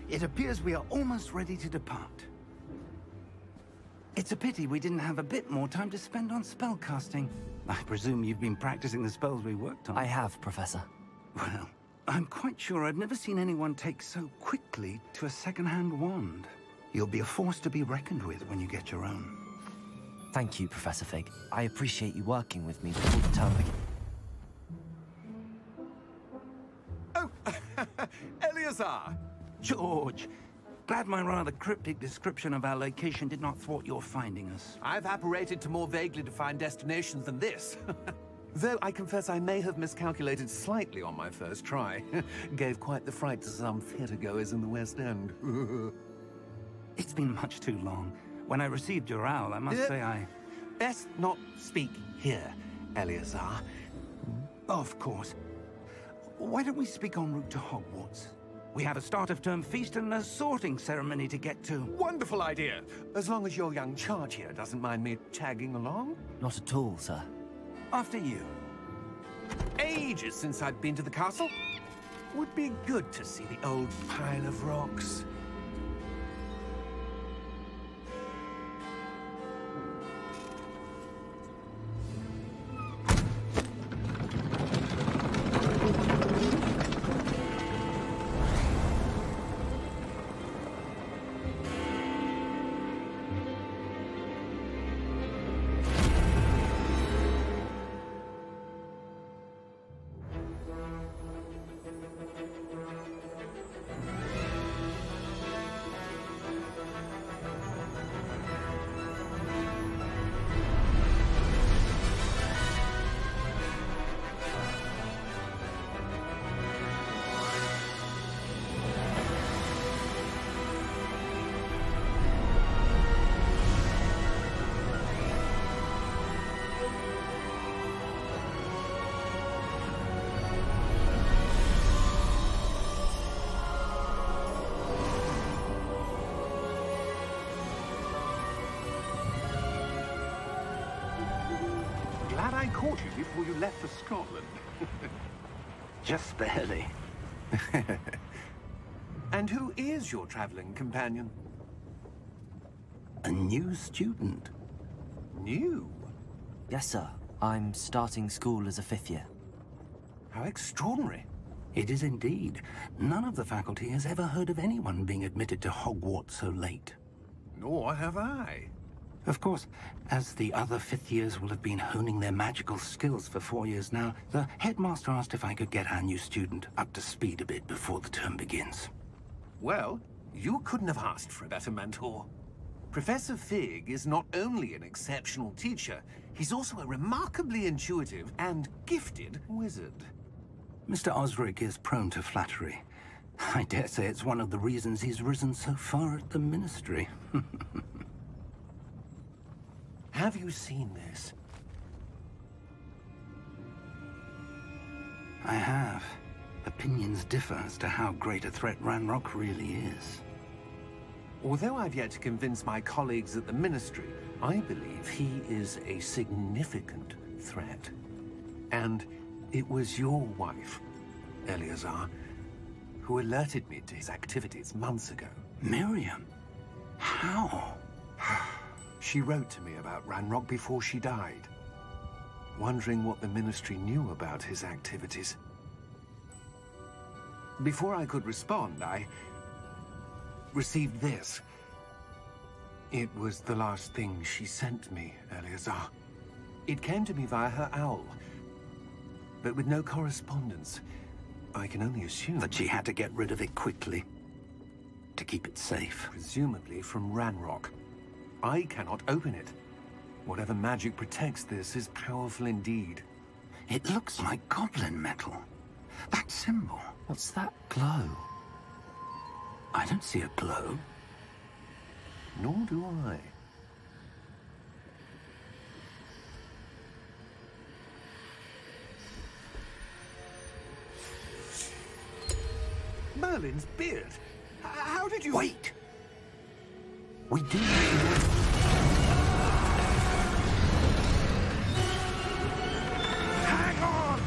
It appears we are almost ready to depart. It's a pity we didn't have a bit more time to spend on spellcasting. I presume you've been practicing the spells we worked on. I have, Professor. Well, I'm quite sure I've never seen anyone take so quickly to a second-hand wand. You'll be a force to be reckoned with when you get your own. Thank you, Professor Fig. I appreciate you working with me before the term begins. Oh, Eleazar! George! Glad my rather cryptic description of our location did not thwart your finding us. I've apparated to more vaguely defined destinations than this. Though I confess I may have miscalculated slightly on my first try. Gave quite the fright to some theatre-goers in the West End. It's been much too long. When I received your owl, I must say I... Best not speak here, Eleazar. Of course. Why don't we speak en route to Hogwarts? We have a start-of-term feast and a sorting ceremony to get to. Wonderful idea! As long as your young charge here doesn't mind me tagging along. Not at all, sir. After you. Ages since I'd been to the castle. Would be good to see the old pile of rocks. Glad I caught you before you left for Scotland. Just barely. And who is your traveling companion? A new student. New? Yes, sir. I'm starting school as a 5th year. How extraordinary. It is indeed. None of the faculty has ever heard of anyone being admitted to Hogwarts so late. Nor have I. Of course, as the other 5th years will have been honing their magical skills for 4 years now, the headmaster asked if I could get our new student up to speed a bit before the term begins. Well, you couldn't have asked for a better mentor. Professor Fig is not only an exceptional teacher, he's also a remarkably intuitive and gifted wizard. Mr. Osric is prone to flattery. I dare say it's one of the reasons he's risen so far at the Ministry. Have you seen this? I have. Opinions differ as to how great a threat Ranrock really is. Although I've yet to convince my colleagues at the Ministry, I believe he is a significant threat. And it was your wife, Eleazar, who alerted me to his activities months ago. Miriam? How? She wrote to me about Ranrock before she died, wondering what the Ministry knew about his activities. Before I could respond, I received this. It was the last thing she sent me, Eleazar. It came to me via her owl, but with no correspondence. I can only assume that she had to get rid of it quickly, to keep it safe. Presumably from Ranrock. I cannot open it. Whatever magic protects this is powerful indeed. It looks like goblin metal. That symbol. What's that glow? I don't see a glow. Nor do I. Merlin's beard. How did you... Wait! We do... Hang on!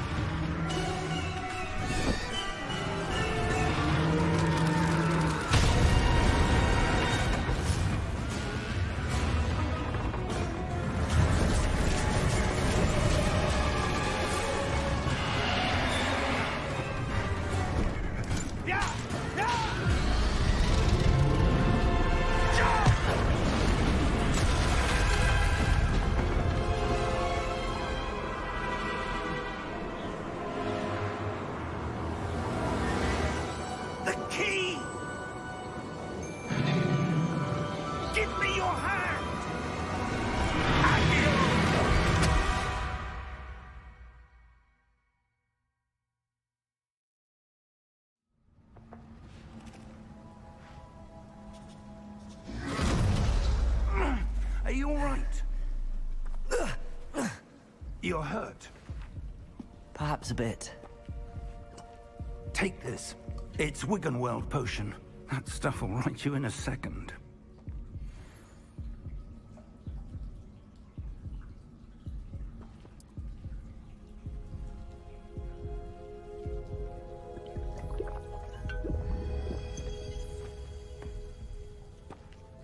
key! Give me your hand! Are you all right? You're hurt. Perhaps a bit. Take this. It's Wiggenweld potion. That stuff will right you in a second.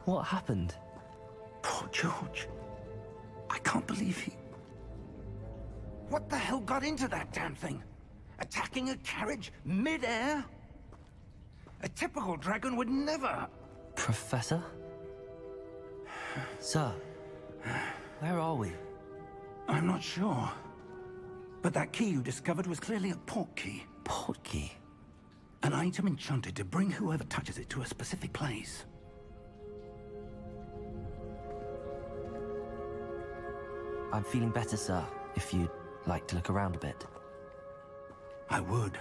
What happened? Poor George. I can't believe he... What the hell got into that damn thing? Attacking a carriage mid-air? A typical dragon would never... Professor? Sir, where are we? I'm not sure. But that key you discovered was clearly a port key. Port key? An item enchanted to bring whoever touches it to a specific place. I'm feeling better, sir, if you'd like to look around a bit. I would.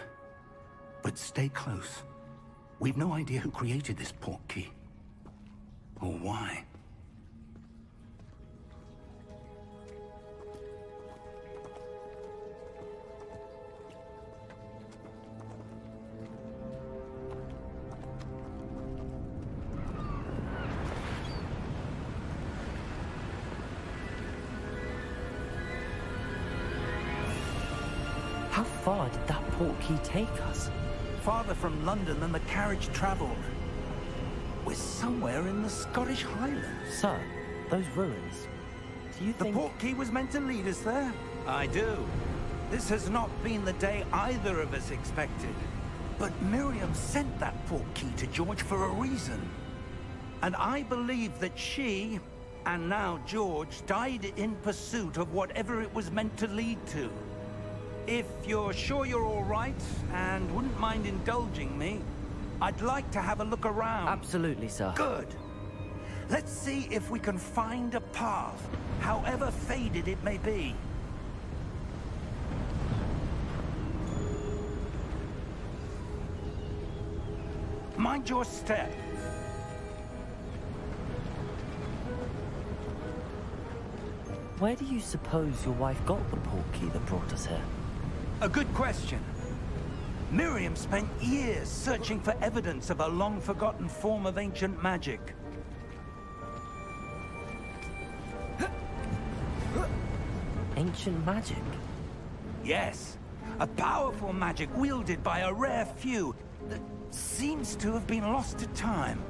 But stay close. We've no idea who created this port key. Or why. How far did that port key take us? Farther from London than the carriage traveled. We're somewhere in the Scottish Highlands. Sir, those ruins. Do you think... The port key was meant to lead us there? I do. This has not been the day either of us expected. But Miriam sent that port key to George for a reason. And I believe that she, and now George, died in pursuit of whatever it was meant to lead to. If you're sure you're all right, and wouldn't mind indulging me, I'd like to have a look around. Absolutely, sir. Good. Let's see if we can find a path, however faded it may be. Mind your step. Where do you suppose your wife got the port key that brought us here? A good question. Miriam spent years searching for evidence of a long-forgotten form of ancient magic. Ancient magic? Yes, a powerful magic wielded by a rare few that seems to have been lost to time.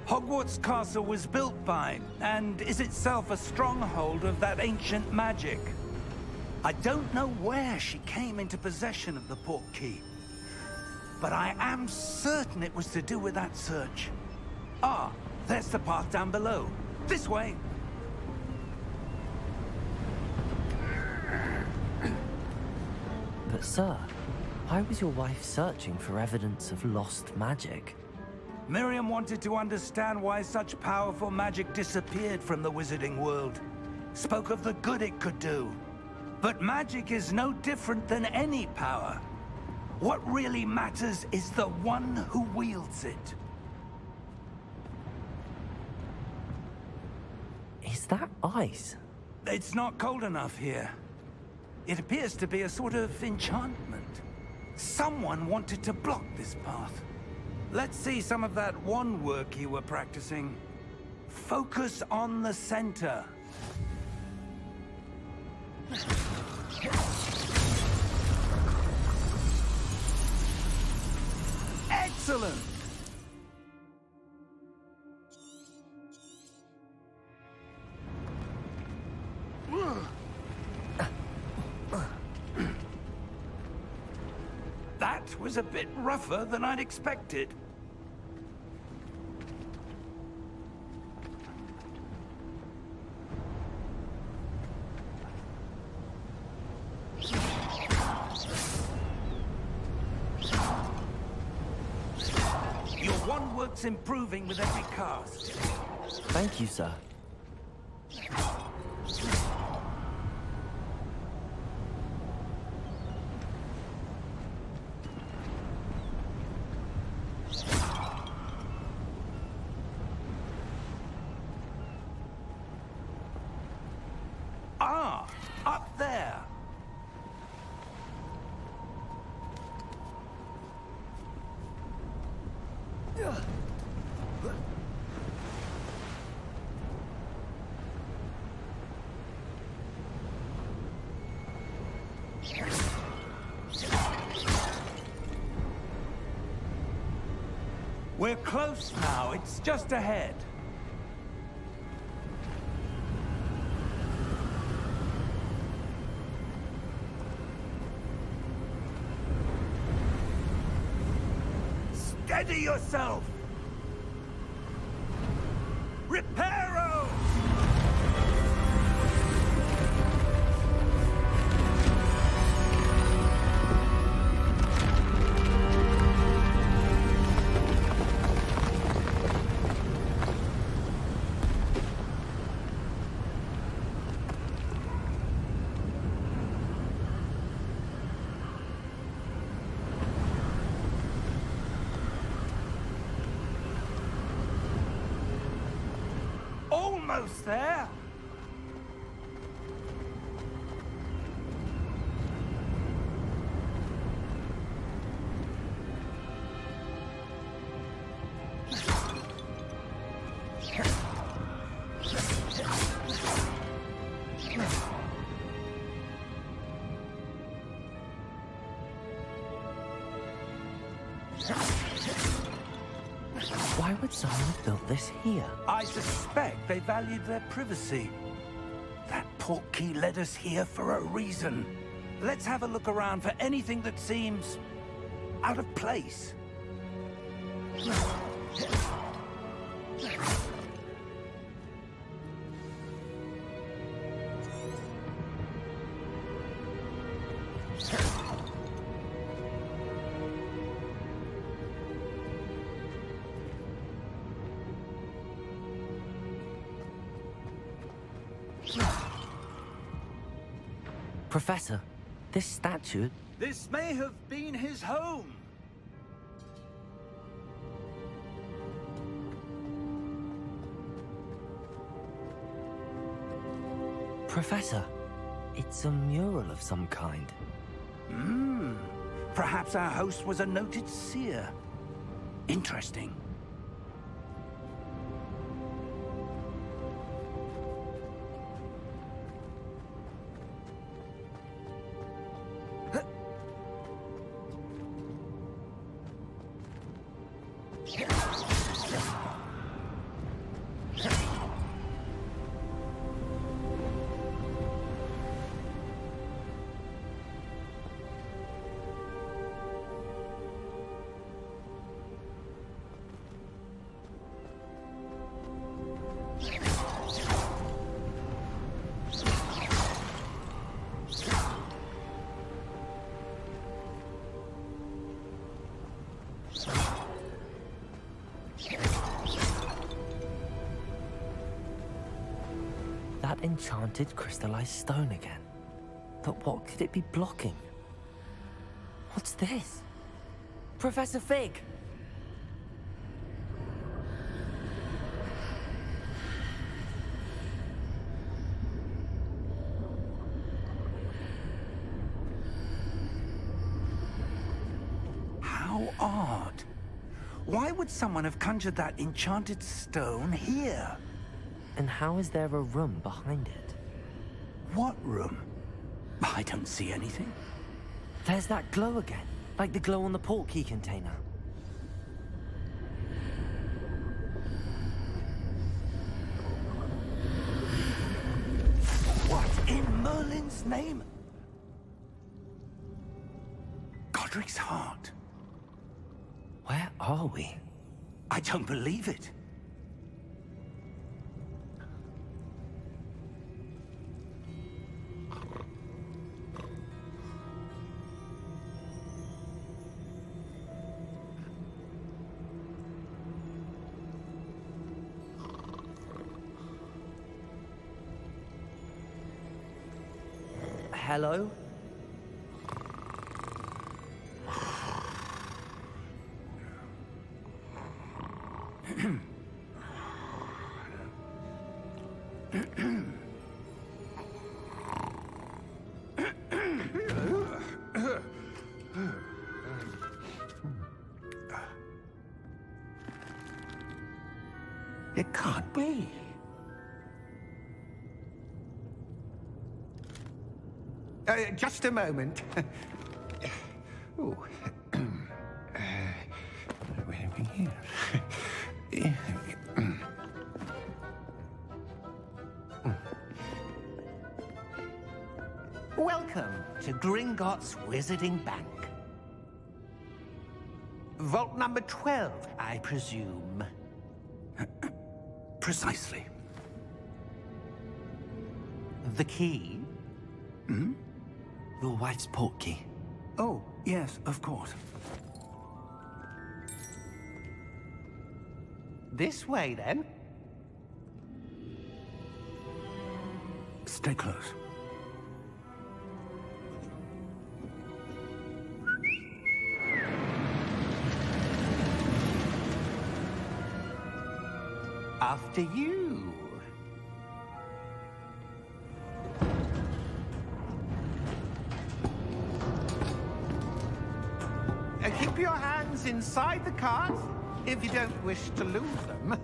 Hogwarts Castle was built by, and is itself a stronghold of that ancient magic. I don't know where she came into possession of the port key, but I am certain it was to do with that search. Ah, there's the path down below. This way. But sir, why was your wife searching for evidence of lost magic? Miriam wanted to understand why such powerful magic disappeared from the wizarding world. Spoke of the good it could do. But magic is no different than any power. What really matters is the one who wields it. Is that ice? It's not cold enough here. It appears to be a sort of enchantment. Someone wanted to block this path. Let's see some of that wand work you were practicing. Focus on the center. Excellent! That was a bit rougher than I'd expected. work's improving with every cast. Thank you, sir. Ah, up there. We're close now. It's just ahead. Steady yourself! Reparo! Almost there. Why would someone have built this here? I suspect they valued their privacy. That portkey led us here for a reason. Let's have a look around for anything that seems out of place. Professor, this statue... This may have been his home. Professor, it's a mural of some kind. Perhaps our host was a noted seer. Interesting. That enchanted crystallized stone again. But what could it be blocking? What's this? Professor Fig! How odd. Why would someone have conjured that enchanted stone here? And how is there a room behind it? What room? I don't see anything. There's that glow again, like the glow on the portkey container. What in Merlin's name? Godric's heart. Where are we? I don't believe it. hello? It can't be. Just a moment. Ooh. Where are we here? Welcome to Gringotts Wizarding Bank. Vault number 12, I presume. Precisely. The key? Hmm? Your wife's portkey. Oh, yes, of course. This way, then. Stay close. After you. Keep your hands inside the cart if you don't wish to lose them.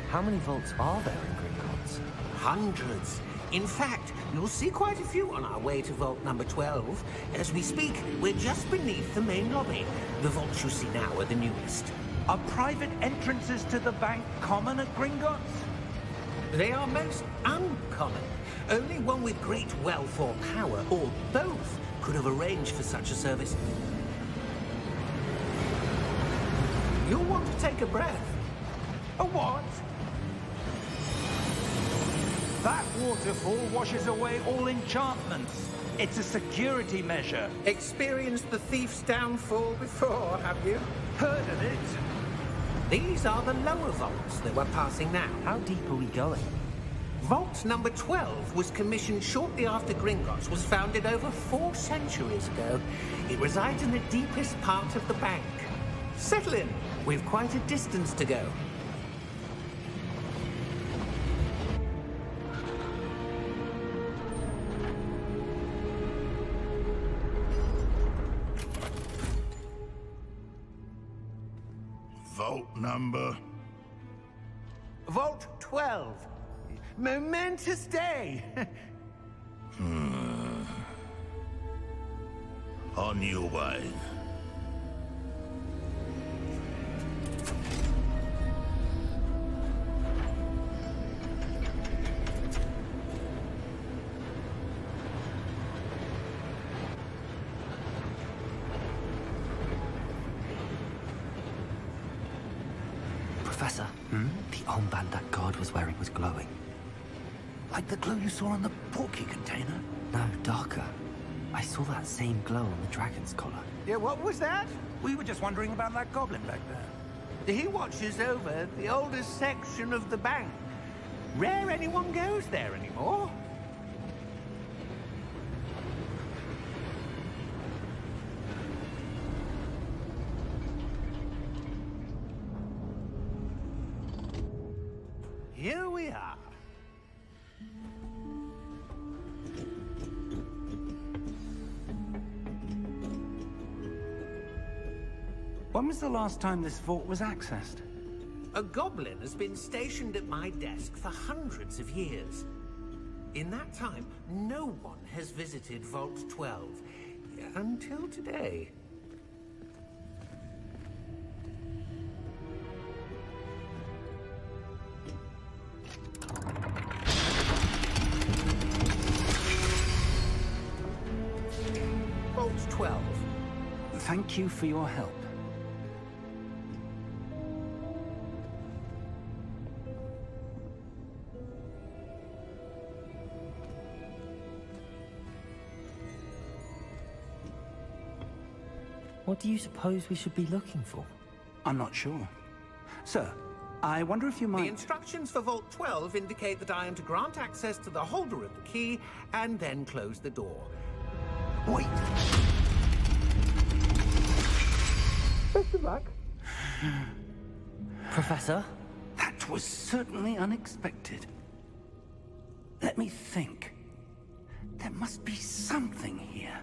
How many vaults are there in Gringotts? Hundreds. In fact, you'll see quite a few on our way to vault number 12. As we speak, we're just beneath the main lobby. The vaults you see now are the newest. Are private entrances to the bank common at Gringotts? They are most uncommon. Only one with great wealth or power, or both, could have arranged for such a service. You'll want to take a breath. A what? That waterfall washes away all enchantments. It's a security measure. Experienced the thief's downfall before, have you? Heard of it? These are the lower vaults that we're passing now. How deep are we going? Vault number 12 was commissioned shortly after Gringotts was founded over 4 centuries ago. It resides in the deepest part of the bank. Settle in. We've quite a distance to go. Vault number? Vault 12. Momentous day. On your way. Professor, the armband that guard was wearing was glowing. Like the glow you saw on the portkey container? No, darker. I saw that same glow on the dragon's collar. Yeah, what was that? We were just wondering about that goblin back there. He watches over the oldest section of the bank. Rare anyone goes there anymore. Here we are. When was the last time this vault was accessed? A goblin has been stationed at my desk for hundreds of years. In that time, no one has visited Vault 12. Until today. Vault 12. Thank you for your help. What do you suppose we should be looking for? I'm not sure. Sir, I wonder if you might... The instructions for Vault 12 indicate that I am to grant access to the holder of the key and then close the door. Wait! Best of luck. Professor? That was certainly unexpected. Let me think. There must be something here.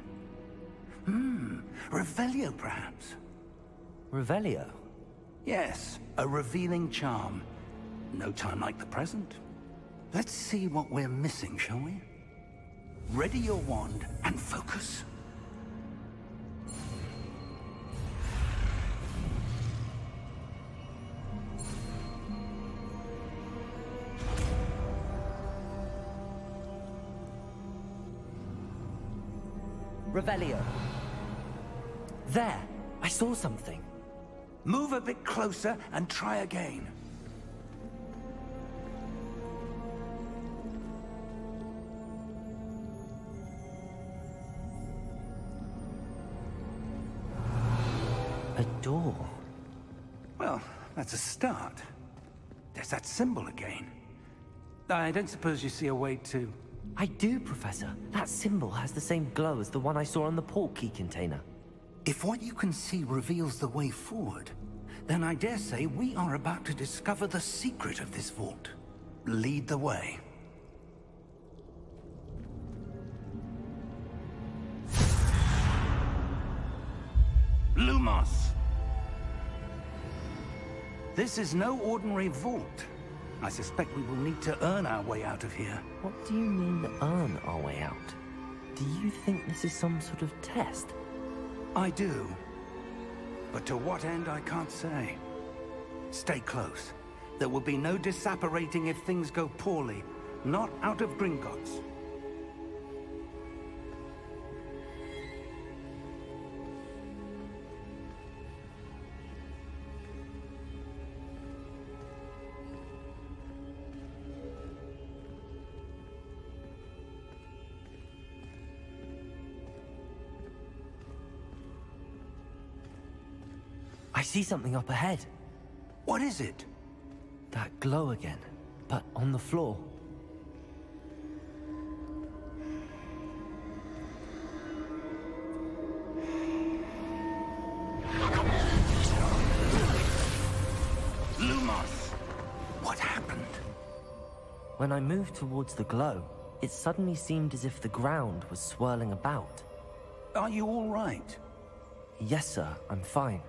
Revelio, perhaps? Revelio? Yes, a revealing charm. No time like the present. Let's see what we're missing, shall we? Ready your wand and focus. Revelio. There! I saw something. Move a bit closer and try again. A door. Well, that's a start. There's that symbol again. I don't suppose you see a way to... I do, Professor. That symbol has the same glow as the one I saw on the port key container. If what you can see reveals the way forward, then I dare say we are about to discover the secret of this vault. Lead the way. Lumos! This is no ordinary vault. I suspect we will need to earn our way out of here. What do you mean, earn our way out? Do you think this is some sort of test? I do. But to what end, I can't say. Stay close. There will be no disapparating if things go poorly. Not out of Gringotts. I see something up ahead. What is it? That glow again, but on the floor. Lumos! What happened? When I moved towards the glow, it suddenly seemed as if the ground was swirling about. Are you all right? Yes, sir, I'm fine.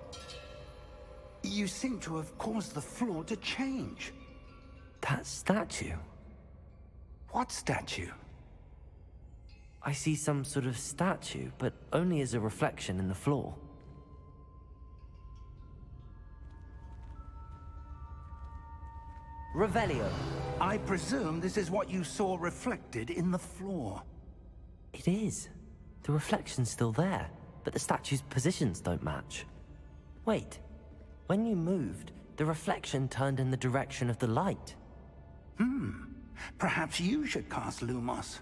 You seem to have caused the floor to change. That statue? What statue? I see some sort of statue, but only as a reflection in the floor. Revelio. I presume this is what you saw reflected in the floor. It is. The reflection's still there, but the statue's positions don't match. Wait. When you moved, the reflection turned in the direction of the light. Perhaps you should cast Lumos.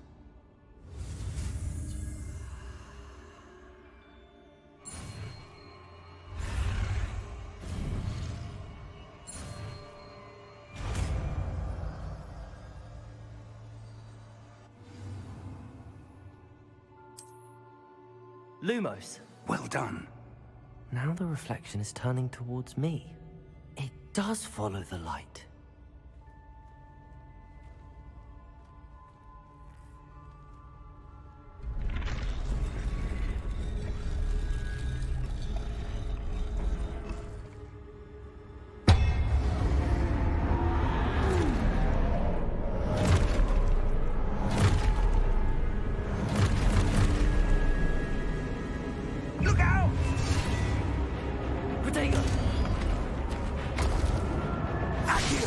Lumos. Well done. Now the reflection is turning towards me. It does follow the light. Look out! Protego! Accio!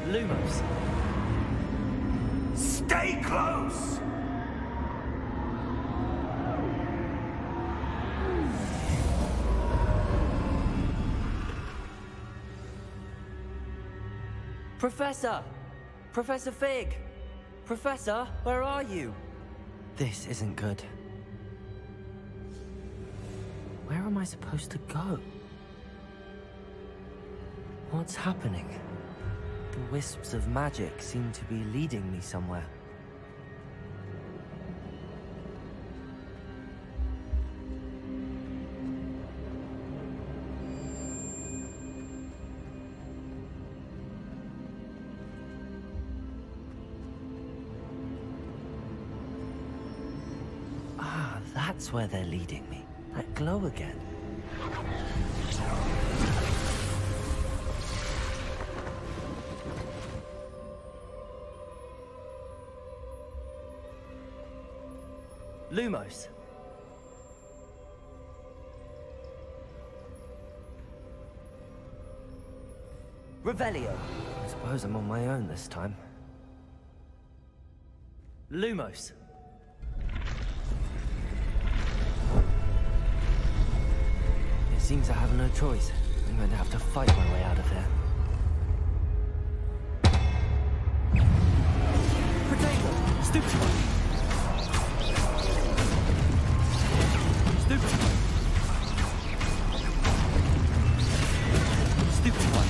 Lumos. Stay close! Professor! Professor Fig! Professor, where are you? This isn't good. Where am I supposed to go? What's happening? The wisps of magic seem to be leading me somewhere. Ah, that's where they're leading me. That glow again. Lumos. Revelio. I suppose I'm on my own this time. Lumos. It seems I have no choice. I'm going to have to fight my way out of here. Potato! Stupid! Stupid one. Stupid one.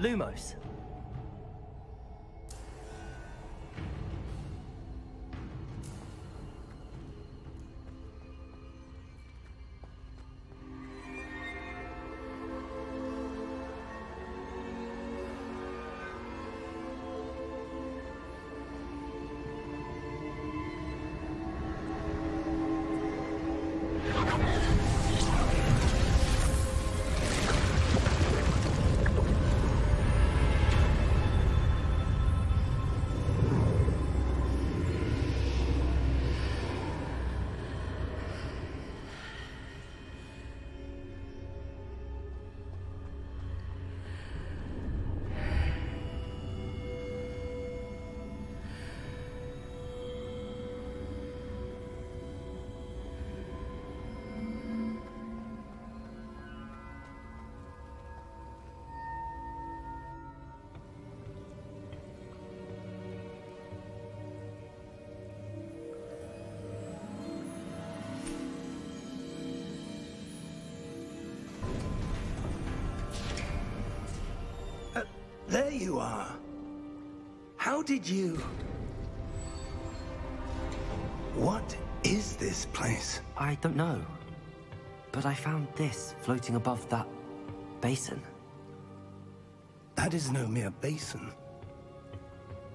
Lumos. There you are. How did you... What is this place? I don't know. But I found this floating above that basin. That is no mere basin.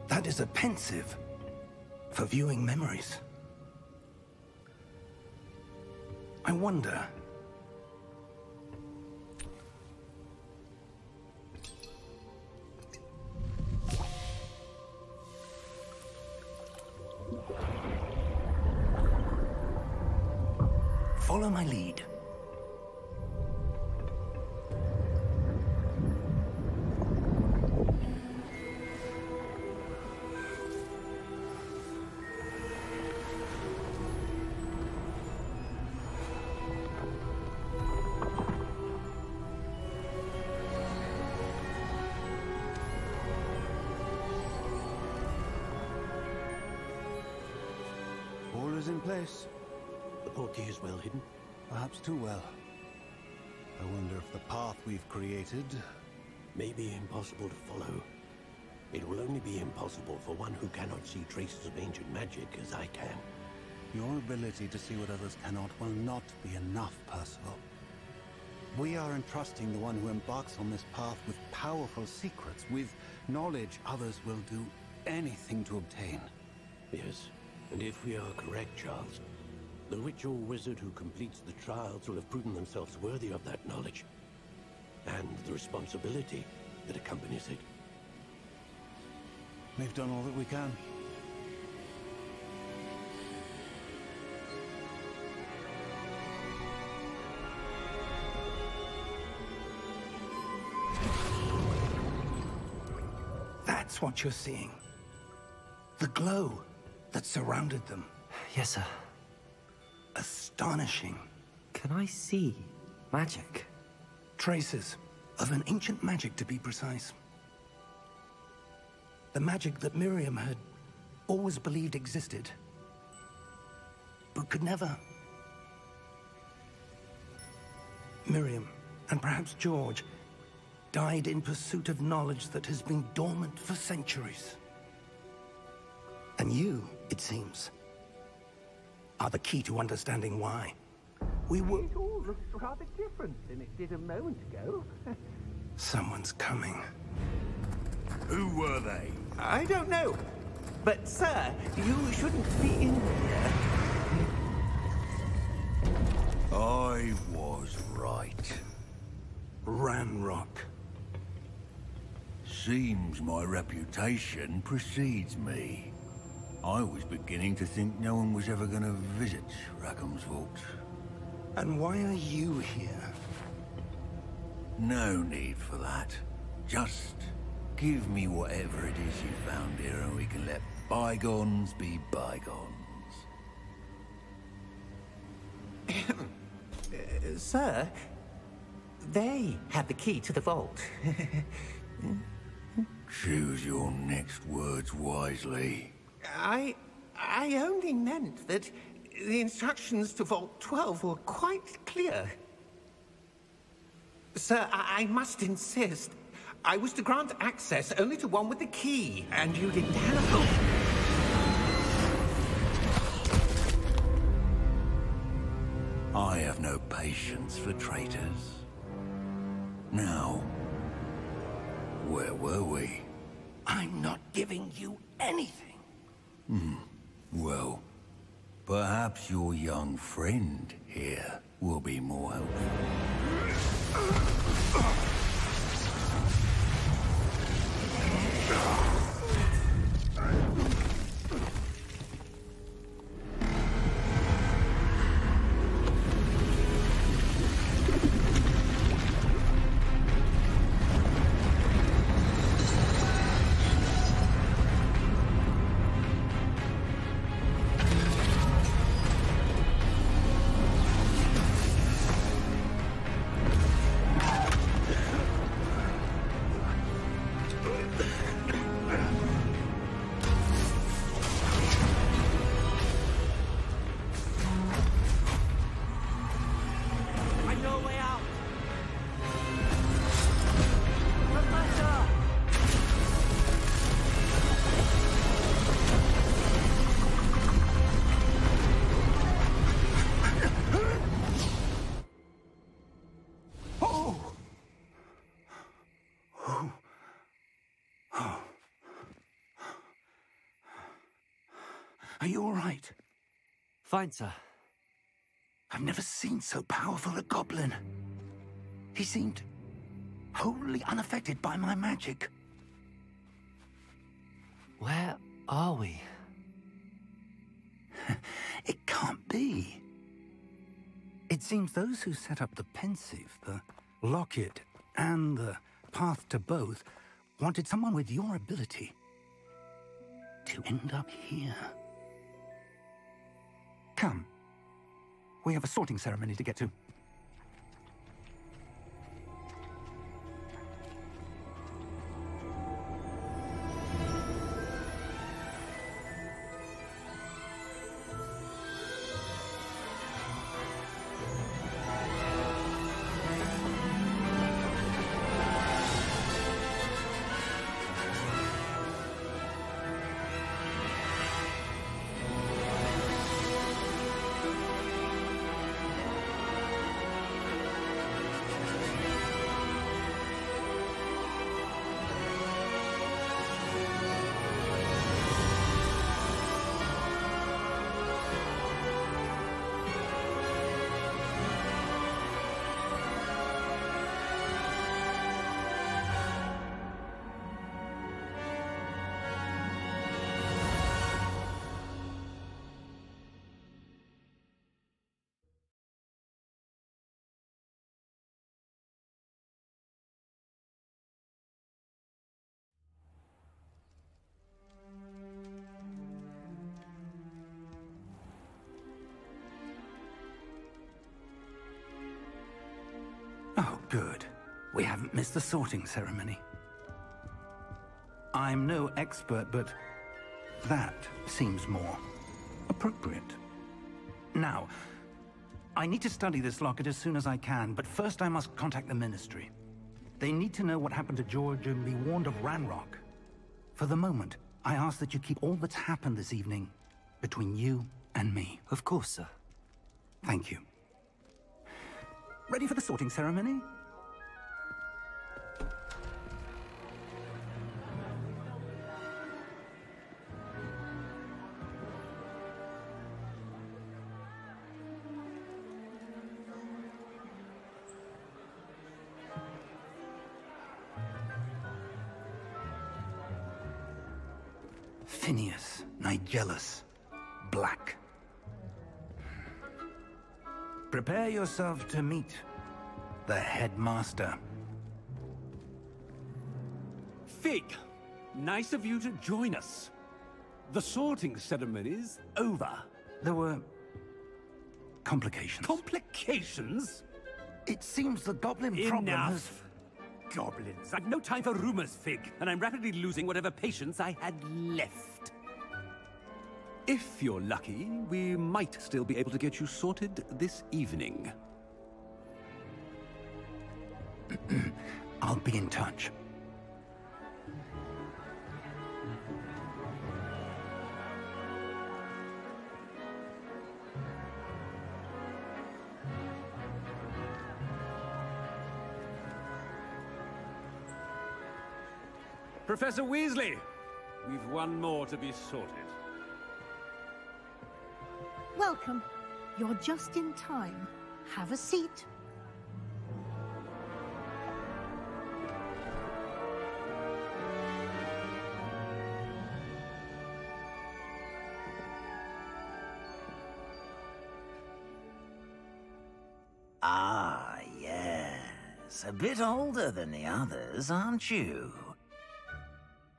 That is a pensive for viewing memories. I wonder... Follow my lead. is in place. The portkey is well hidden? Perhaps too well. I wonder if the path we've created... may be impossible to follow. It will only be impossible for one who cannot see traces of ancient magic as I can. Your ability to see what others cannot will not be enough, Percival. We are entrusting the one who embarks on this path with powerful secrets, with knowledge others will do anything to obtain. Yes, and if we are correct, Charles, the witch or wizard who completes the trials will have proven themselves worthy of that knowledge, and the responsibility that accompanies it. We've done all that we can. That's what you're seeing. The glow that surrounded them. Yes, sir. Astonishing. Can I see magic? Traces of an ancient magic, to be precise. The magic that Miriam had always believed existed, but could never. Miriam, and perhaps George, died in pursuit of knowledge that has been dormant for centuries. And you, it seems, are the key to understanding why. We were... It all looks rather different than it did a moment ago. Someone's coming. Who were they? I don't know. But, sir, you shouldn't be in here. I was right. Ranrock. Seems my reputation precedes me. I was beginning to think no one was ever going to visit Rackham's vault. And why are you here? No need for that. Just give me whatever it is you found here and we can let bygones be bygones. Sir, they have the key to the vault. Choose your next words wisely. I only meant that the instructions to Vault 12 were quite clear. Sir, I must insist. I was to grant access only to one with the key, and you didn't have... I have no patience for traitors. Now, where were we? I'm not giving you anything. Well, perhaps your young friend here will be more helpful. Are you all right? Fine, sir. I've never seen so powerful a goblin. He seemed wholly unaffected by my magic. Where are we? It can't be. It seems those who set up the pensive, the locket, and the path to both wanted someone with your ability to end up here. Come. We have a sorting ceremony to get to. Good. We haven't missed the sorting ceremony. I'm no expert, but that seems more appropriate. Now, I need to study this locket as soon as I can, but first I must contact the Ministry. They need to know what happened to George and be warned of Ranrock. For the moment, I ask that you keep all that's happened this evening between you and me. Of course, sir. Thank you. Ready for the sorting ceremony? Phineas, Nigellus, Black. Prepare yourself to meet the headmaster. Fig, nice of you to join us. The sorting ceremony's over. There were complications. Complications? It seems the goblin problem has... Enough! Goblins. I've no time for rumors, Fig, and I'm rapidly losing whatever patience I had left. If you're lucky, we might still be able to get you sorted this evening. I'll be in touch. Professor Weasley, we've one more to be sorted. Welcome. You're just in time. Have a seat. Ah, yes. A bit older than the others, aren't you?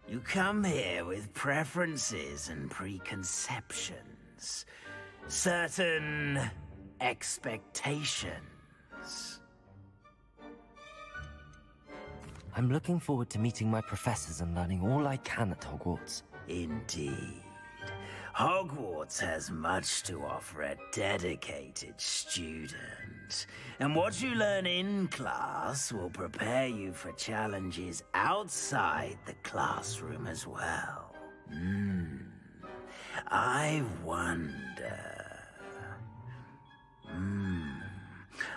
You come here with preferences and preconceptions. Certain expectations. I'm looking forward to meeting my professors and learning all I can at Hogwarts. Indeed. Hogwarts has much to offer a dedicated student. And what you learn in class will prepare you for challenges outside the classroom as well. I wonder...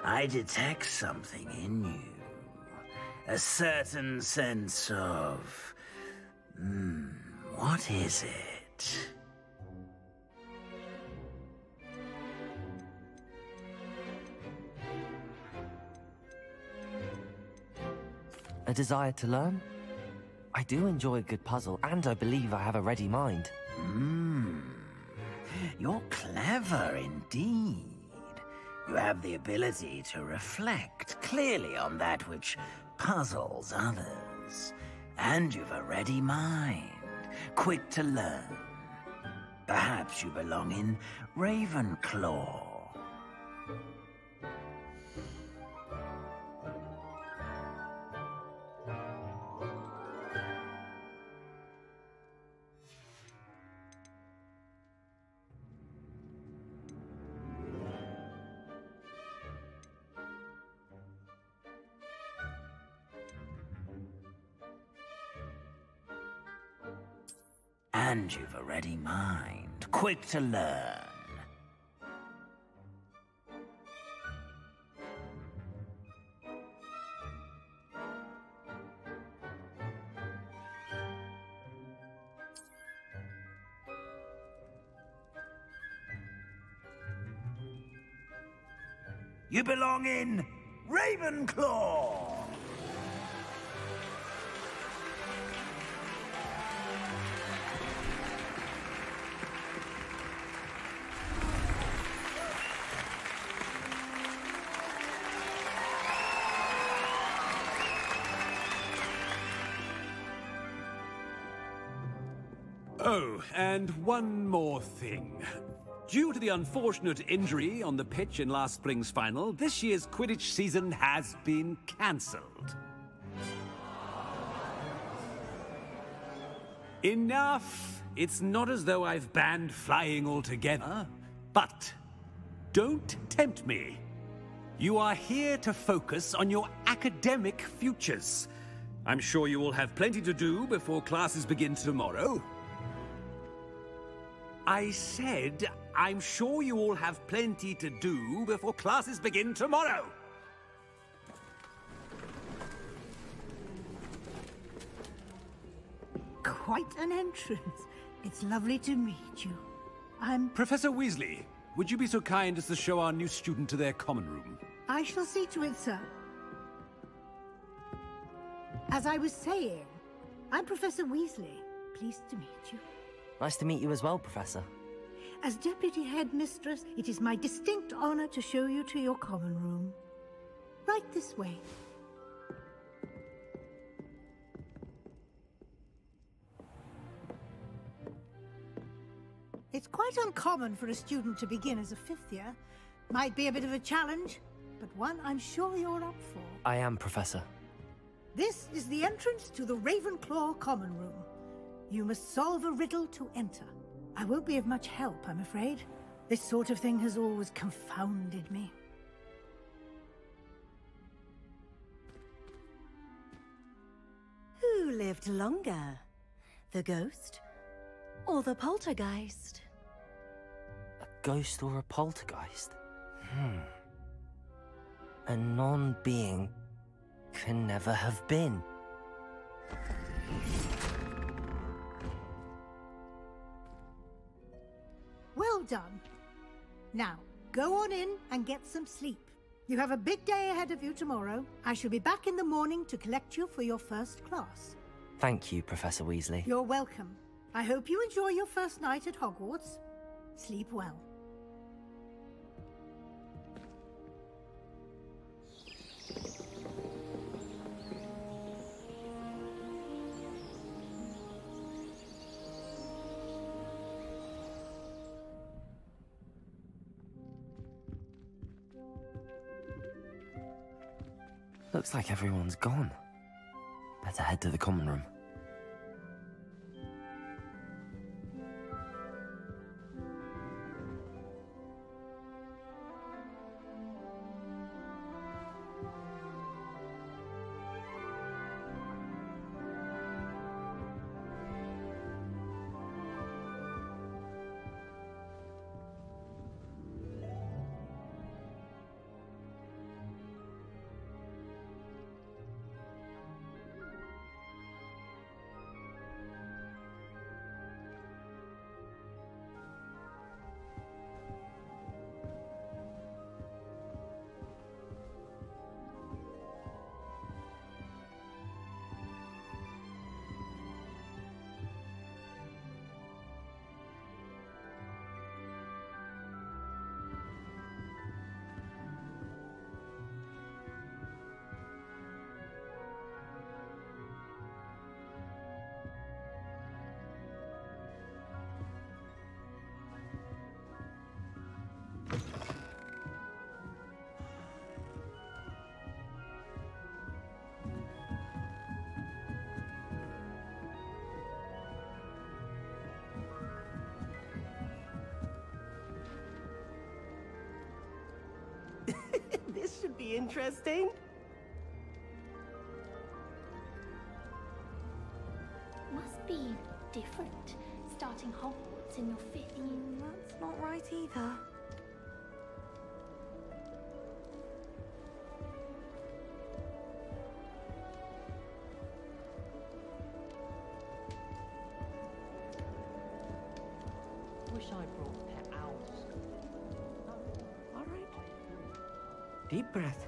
I detect something in you. A certain sense of... what is it? A desire to learn? I do enjoy a good puzzle, and I believe I have a ready mind. You're clever indeed. You have the ability to reflect clearly on that which puzzles others. And you've a ready mind, quick to learn. Perhaps you belong in Ravenclaw. And you've a ready mind, quick to learn. You belong in Ravenclaw! Oh, and one more thing. Due to the unfortunate injury on the pitch in last spring's final, this year's Quidditch season has been cancelled. Enough! It's not as though I've banned flying altogether, but don't tempt me. You are here to focus on your academic futures. I'm sure you all have plenty to do before classes begin tomorrow. I said, I'm sure you all have plenty to do before classes begin tomorrow. Quite an entrance. It's lovely to meet you. I'm... Professor Weasley, would you be so kind as to show our new student to their common room? I shall see to it, sir. As I was saying, I'm Professor Weasley. Pleased to meet you. Nice to meet you as well, Professor. As Deputy Headmistress, it is my distinct honor to show you to your common room. Right this way. It's quite uncommon for a student to begin as a fifth year. Might be a bit of a challenge, but one I'm sure you're up for. I am, Professor. This is the entrance to the Ravenclaw common room. You must solve a riddle to enter. I won't be of much help, I'm afraid. This sort of thing has always confounded me. Who lived longer? The ghost or the poltergeist? A ghost or a poltergeist? A non-being can never have been. Well done. Now, go on in and get some sleep. You have a big day ahead of you tomorrow. I shall be back in the morning to collect you for your first class. Thank you, Professor Weasley. You're welcome. I hope you enjoy your first night at Hogwarts. Sleep well. Looks like everyone's gone. Better head to the common room. This should be interesting. Must be different, starting Hogwarts in your 5th year. That's not right either. Wish I brought pet owls. All right. Deep breath.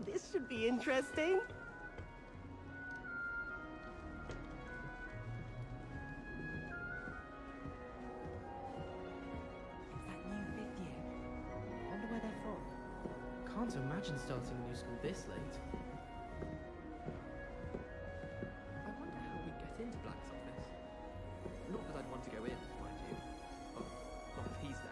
This should be interesting. Can't imagine starting a new school this late. I wonder how we'd get into Black's office. Not that I'd want to go in, mind you. Well, not if he's there.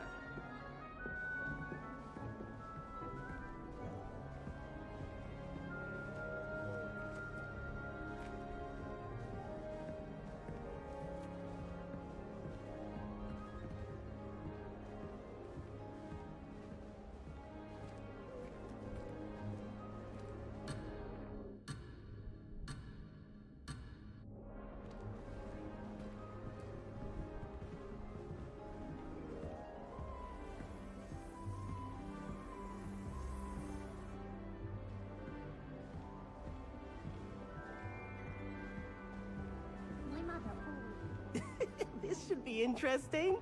This should be interesting.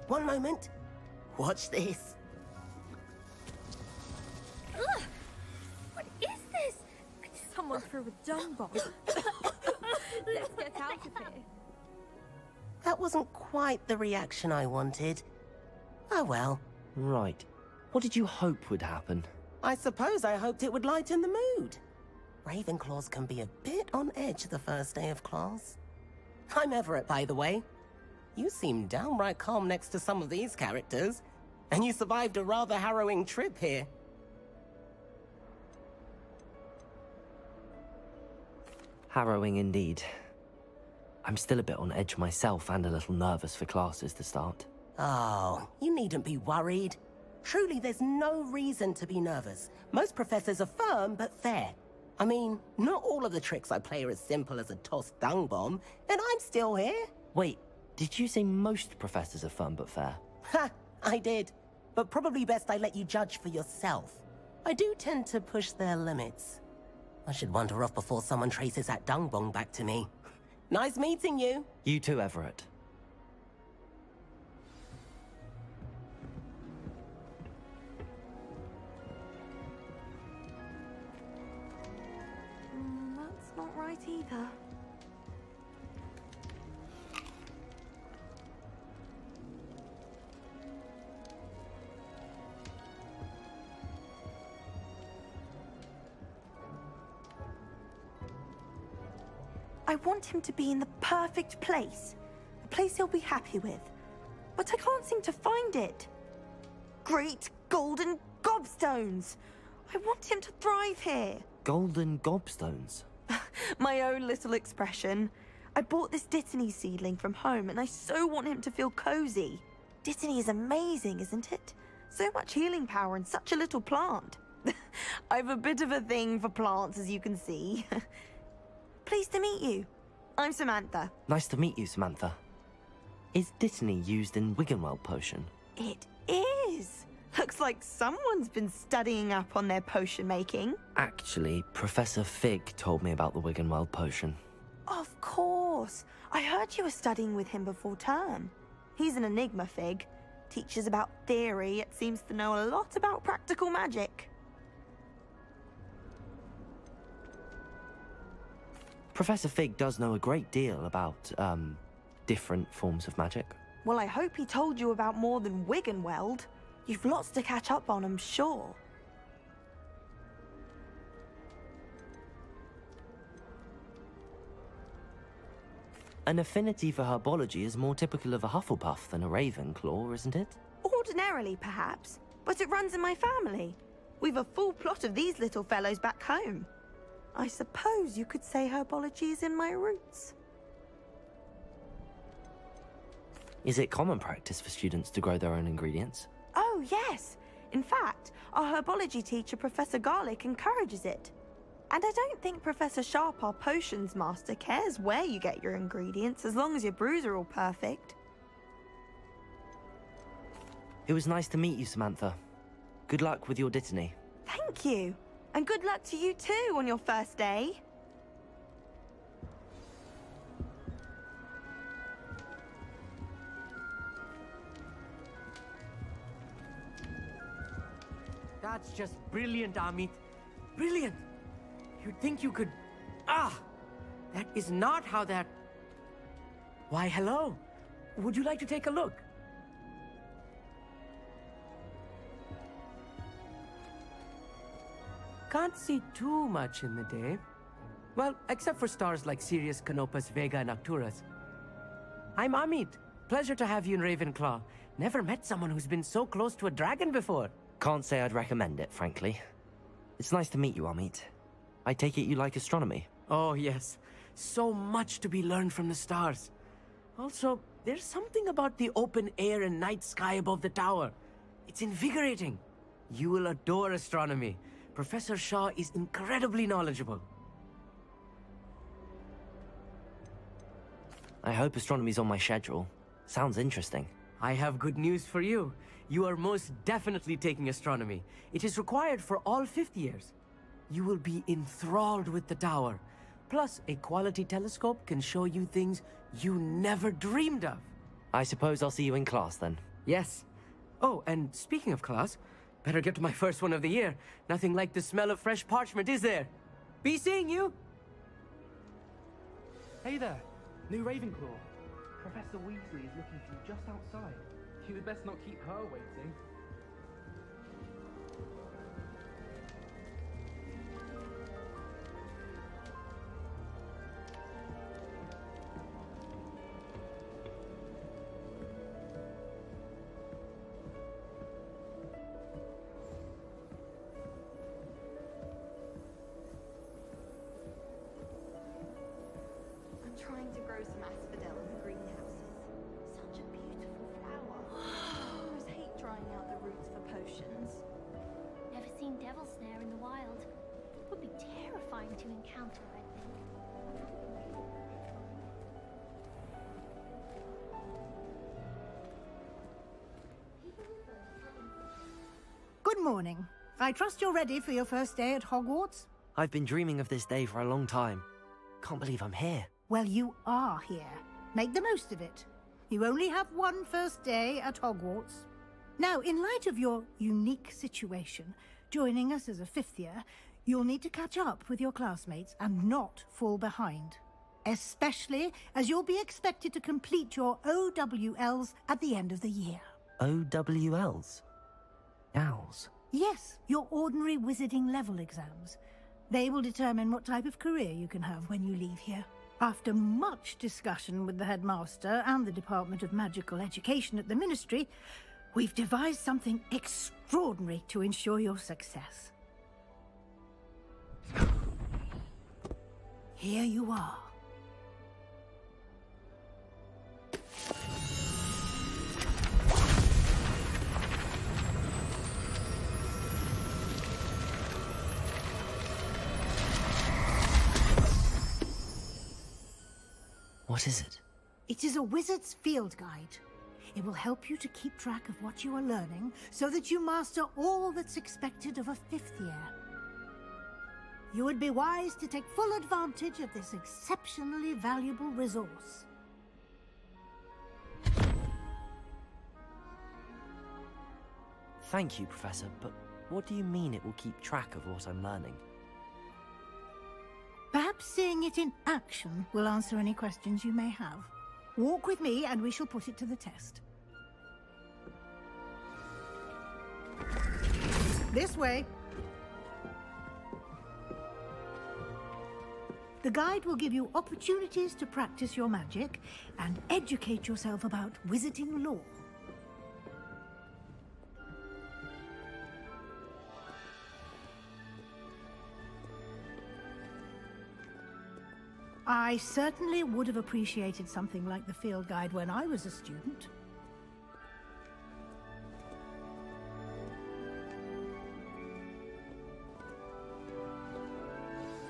One moment. Watch this. Ugh! What is this? Someone threw a dung bomb. Let's get out of here. That wasn't quite the reaction I wanted. Oh well. Right. What did you hope would happen? I suppose I hoped it would lighten the mood. Ravenclaws can be a bit on edge the first day of class. I'm Everett, by the way. You seem downright calm next to some of these characters, and you survived a rather harrowing trip here. Harrowing indeed. I'm still a bit on edge myself and a little nervous for classes to start. Oh, you needn't be worried. Truly, there's no reason to be nervous. Most professors are firm but fair. I mean, not all of the tricks I play are as simple as a tossed dung bomb, and I'm still here. Wait, did you say most professors are firm but fair? Ha! I did. But probably best I let you judge for yourself. I do tend to push their limits. I should wander off before someone traces that dung bomb back to me. Nice meeting you. You too, Everett. That's not right either. I want him to be in the perfect place. A place he'll be happy with. But I can't seem to find it. Great golden gobstones! I want him to thrive here. Golden gobstones? My own little expression. I bought this Dittany seedling from home and I so want him to feel cozy. Dittany is amazing, isn't it? So much healing power in such a little plant. I've a bit of a thing for plants, as you can see. Pleased to meet you. I'm Samantha. Nice to meet you, Samantha. Is Dittany used in Wiggenweld potion? It is. Looks like someone's been studying up on their potion making. Actually, Professor Fig told me about the Wiggenweld potion. Of course. I heard you were studying with him before term. He's an enigma, Fig. Teaches about theory, yet seems to know a lot about practical magic. Professor Fig does know a great deal about, different forms of magic. Well, I hope he told you about more than Wiggenweld. You've lots to catch up on, I'm sure. An affinity for herbology is more typical of a Hufflepuff than a Ravenclaw, isn't it? Ordinarily, perhaps, but it runs in my family. We've a full plot of these little fellows back home. I suppose you could say herbology is in my roots. Is it common practice for students to grow their own ingredients? Oh, yes. In fact, our herbology teacher, Professor Garlick, encourages it. And I don't think Professor Sharp, our potions master, cares where you get your ingredients, as long as your brews are all perfect. It was nice to meet you, Samantha. Good luck with your Dittany. Thank you. And good luck to you too on your first day. That's just brilliant, Amit. Brilliant! You'd think you could... Ah! That is not how that... Why, hello. Would you like to take a look? Can't see too much in the day. Well, except for stars like Sirius, Canopus, Vega, and Arcturus. I'm Amit. Pleasure to have you in Ravenclaw. Never met someone who's been so close to a dragon before. Can't say I'd recommend it, frankly. It's nice to meet you, Amit. I take it you like astronomy? Oh, yes. So much to be learned from the stars. Also, there's something about the open air and night sky above the tower. It's invigorating. You will adore astronomy. Professor Shaw is incredibly knowledgeable. I hope astronomy's on my schedule. Sounds interesting. I have good news for you. You are most definitely taking astronomy. It is required for all 5th years. You will be enthralled with the tower. Plus, a quality telescope can show you things you never dreamed of. I suppose I'll see you in class then. Yes. Oh, and speaking of class, better get to my first one of the year. Nothing like the smell of fresh parchment, is there? Be seeing you! Hey there, new Ravenclaw. Professor Weasley is looking for you just outside. You had best not keep her waiting. I'm trying to grow some asphodel in the greenhouses. Such a beautiful flower. I almost hate drying out the roots for potions. Never seen devil snare in the wild. Would be terrifying to encounter, I think. Good morning. I trust you're ready for your first day at Hogwarts? I've been dreaming of this day for a long time. Can't believe I'm here. Well, you are here. Make the most of it. You only have one first day at Hogwarts. Now, in light of your unique situation, joining us as a 5th year, you'll need to catch up with your classmates and not fall behind. Especially as you'll be expected to complete your OWLs at the end of the year. OWLs? Owls? Yes, your ordinary wizarding level exams. They will determine what type of career you can have when you leave here. After much discussion with the headmaster and the Department of Magical Education at the Ministry, we've devised something extraordinary to ensure your success. Here you are. What is it? It is a wizard's field guide. It will help you to keep track of what you are learning so that you master all that's expected of a 5th year. You would be wise to take full advantage of this exceptionally valuable resource. Thank you, Professor, but what do you mean it will keep track of what I'm learning? Perhaps seeing it in action will answer any questions you may have. Walk with me and we shall put it to the test. This way. The guide will give you opportunities to practice your magic and educate yourself about wizarding lore. I certainly would have appreciated something like the field guide when I was a student.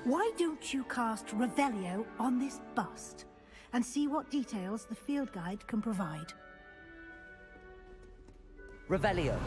Why don't you cast Revelio on this bust and see what details the field guide can provide? Revelio.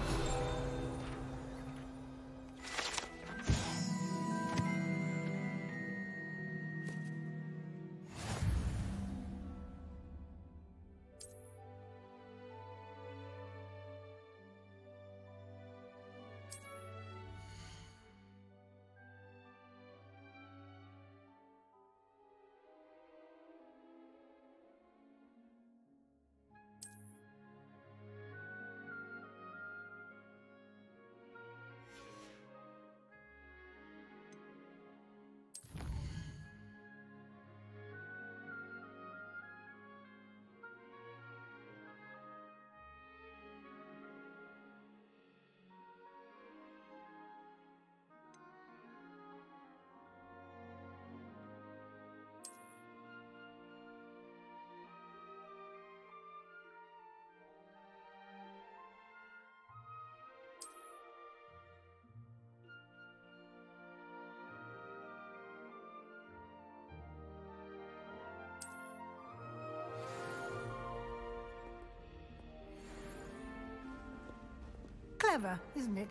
Clever, isn't it?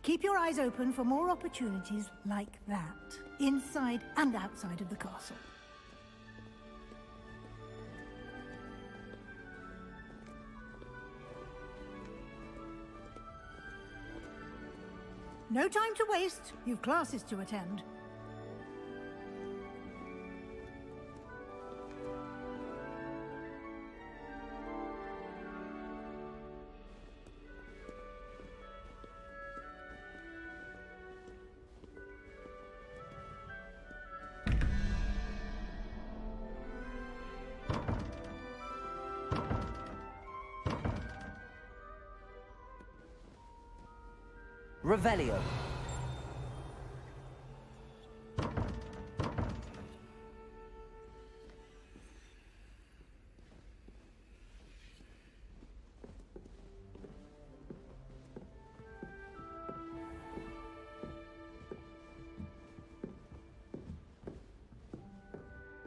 Keep your eyes open for more opportunities like that, inside and outside of the castle. No time to waste. You've classes to attend. Revelio.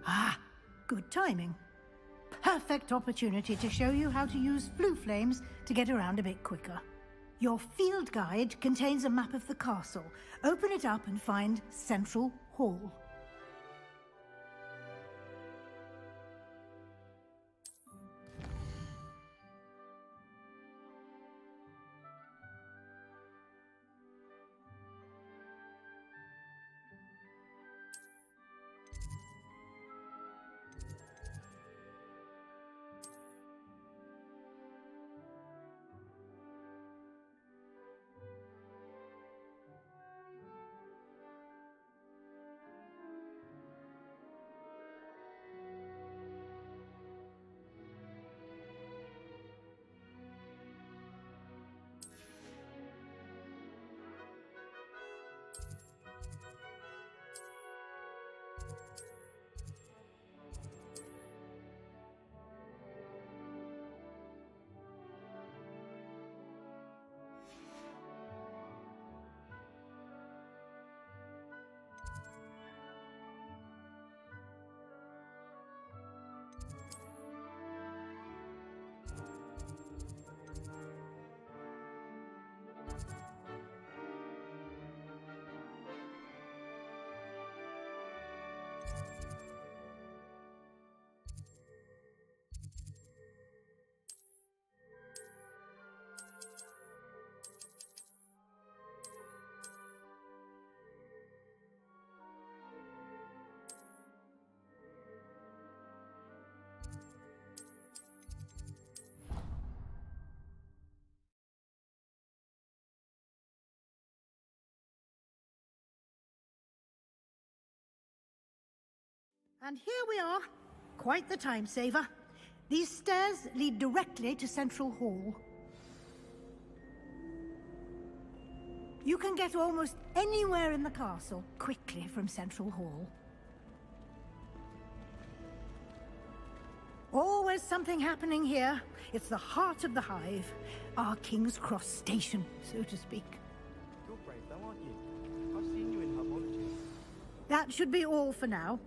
Ah, good timing. Perfect opportunity to show you how to use blue flames to get around a bit quicker. Your field guide contains a map of the castle. Open it up and find Central Hall. And here we are. Quite the time saver. These stairs lead directly to Central Hall. You can get almost anywhere in the castle quickly from Central Hall. Always something happening here. It's the heart of the Hive. Our King's Cross station, so to speak. You're brave though, aren't you? I've seen you in herbology. That should be all for now.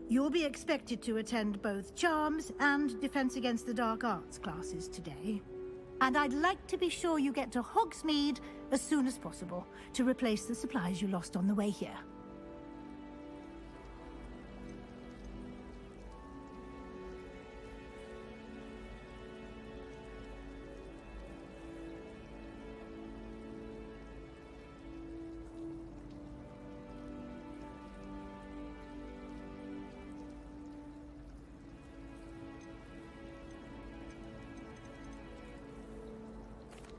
You'll be expected to attend both Charms and Defense Against the Dark Arts classes today. And I'd like to be sure you get to Hogsmeade as soon as possible to replace the supplies you lost on the way here.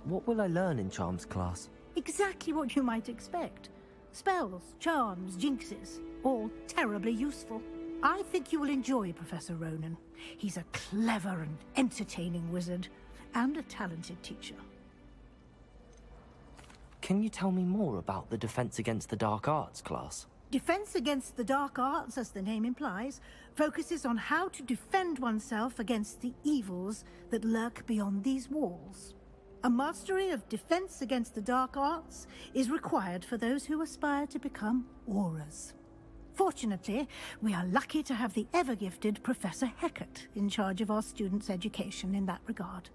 What will I learn in Charms class? Exactly what you might expect. Spells, charms, jinxes, all terribly useful. I think you will enjoy Professor Ronan. He's a clever and entertaining wizard, and a talented teacher. Can you tell me more about the Defense Against the Dark Arts class? Defense Against the Dark Arts, as the name implies, focuses on how to defend oneself against the evils that lurk beyond these walls. A mastery of Defense Against the Dark Arts is required for those who aspire to become Auras. Fortunately, we are lucky to have the ever-gifted Professor Hecat in charge of our students' education in that regard.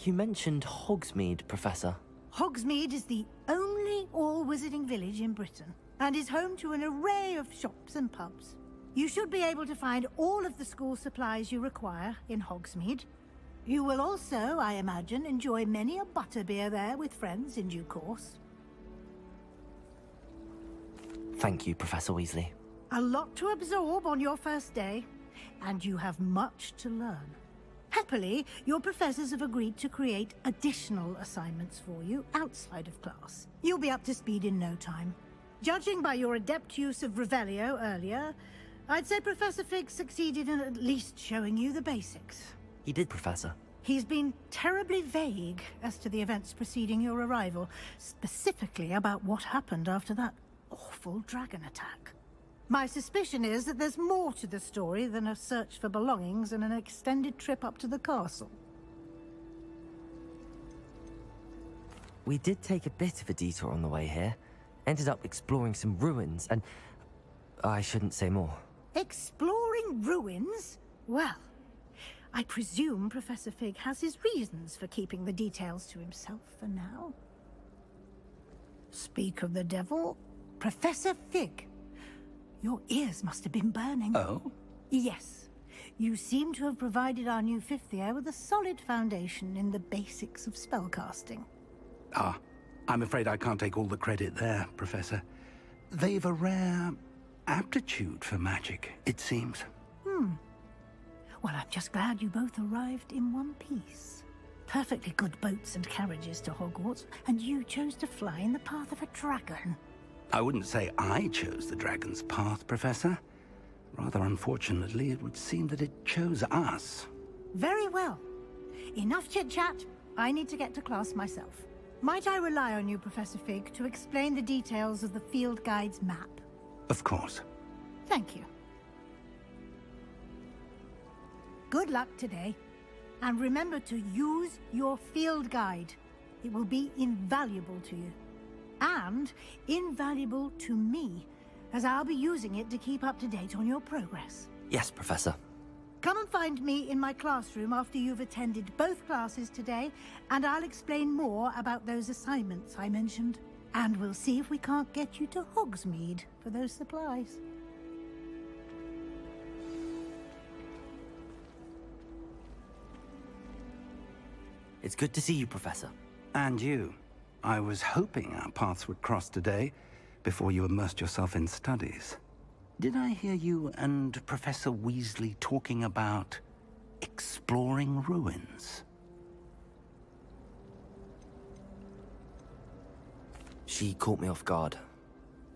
You mentioned Hogsmeade, Professor. Hogsmeade is the only all-wizarding village in Britain, and is home to an array of shops and pubs. You should be able to find all of the school supplies you require in Hogsmeade. You will also, I imagine, enjoy many a butterbeer there with friends in due course. Thank you, Professor Weasley. A lot to absorb on your first day, and you have much to learn. Happily, your professors have agreed to create additional assignments for you outside of class. You'll be up to speed in no time. Judging by your adept use of Revelio earlier, I'd say Professor Fig succeeded in at least showing you the basics. He did, Professor. He's been terribly vague as to the events preceding your arrival, specifically about what happened after that awful dragon attack. My suspicion is that there's more to the story than a search for belongings and an extended trip up to the castle. We did take a bit of a detour on the way here. Ended up exploring some ruins and... I shouldn't say more. Exploring ruins? Well, I presume Professor Fig has his reasons for keeping the details to himself for now. Speak of the devil, Professor Fig. Your ears must have been burning. Oh? Yes. You seem to have provided our new fifth year with a solid foundation in the basics of spellcasting. Ah, I'm afraid I can't take all the credit there, Professor. They've a rare aptitude for magic, it seems. Well, I'm just glad you both arrived in one piece. Perfectly good boats and carriages to Hogwarts, and you chose to fly in the path of a dragon. I wouldn't say I chose the dragon's path, Professor. Rather unfortunately, it would seem that it chose us. Very well. Enough chit-chat. I need to get to class myself. Might I rely on you, Professor Fig, to explain the details of the field guide's map? Of course. Thank you. Good luck today. And remember to use your field guide. It will be invaluable to you. And invaluable to me, as I'll be using it to keep up to date on your progress. Yes, Professor. Come and find me in my classroom after you've attended both classes today, and I'll explain more about those assignments I mentioned. And we'll see if we can't get you to Hogsmeade for those supplies. It's good to see you, Professor. And you. I was hoping our paths would cross today, before you immersed yourself in studies. Did I hear you and Professor Weasley talking about exploring ruins? She caught me off guard.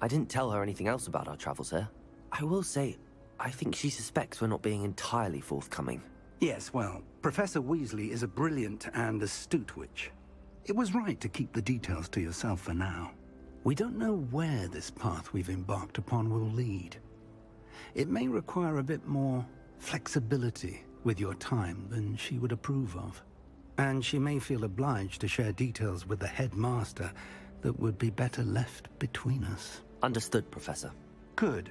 I didn't tell her anything else about our travels here. I will say, I think she suspects we're not being entirely forthcoming. Yes, well, Professor Weasley is a brilliant and astute witch. It was right to keep the details to yourself for now. We don't know where this path we've embarked upon will lead. It may require a bit more flexibility with your time than she would approve of. And she may feel obliged to share details with the headmaster that would be better left between us. Understood, Professor. Good.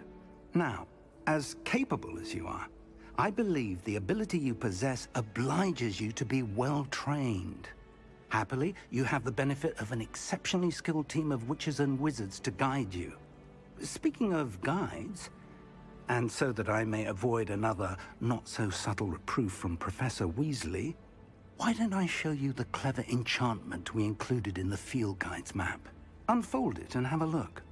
Now, as capable as you are, I believe the ability you possess obliges you to be well-trained. Happily, you have the benefit of an exceptionally skilled team of witches and wizards to guide you. Speaking of guides, and so that I may avoid another not-so-subtle reproof from Professor Weasley, why don't I show you the clever enchantment we included in the field guide's map? Unfold it and have a look.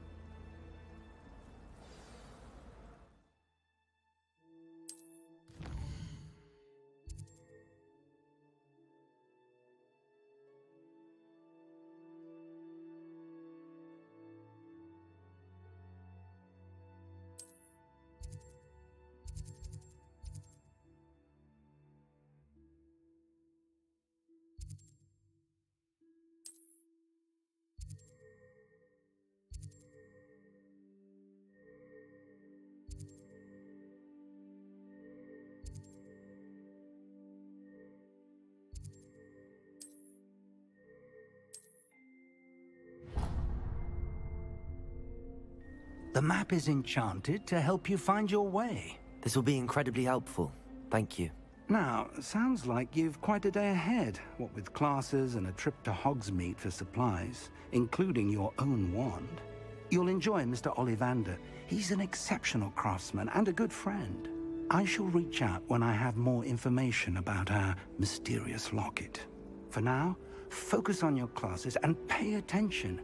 The map is enchanted to help you find your way. This will be incredibly helpful. Thank you. Now, sounds like you've quite a day ahead, what with classes and a trip to Hogsmeade for supplies, including your own wand. You'll enjoy Mr. Ollivander. He's an exceptional craftsman and a good friend. I shall reach out when I have more information about our mysterious locket. For now, focus on your classes and pay attention.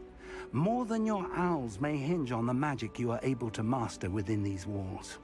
More than your owls may hinge on the magic you are able to master within these walls.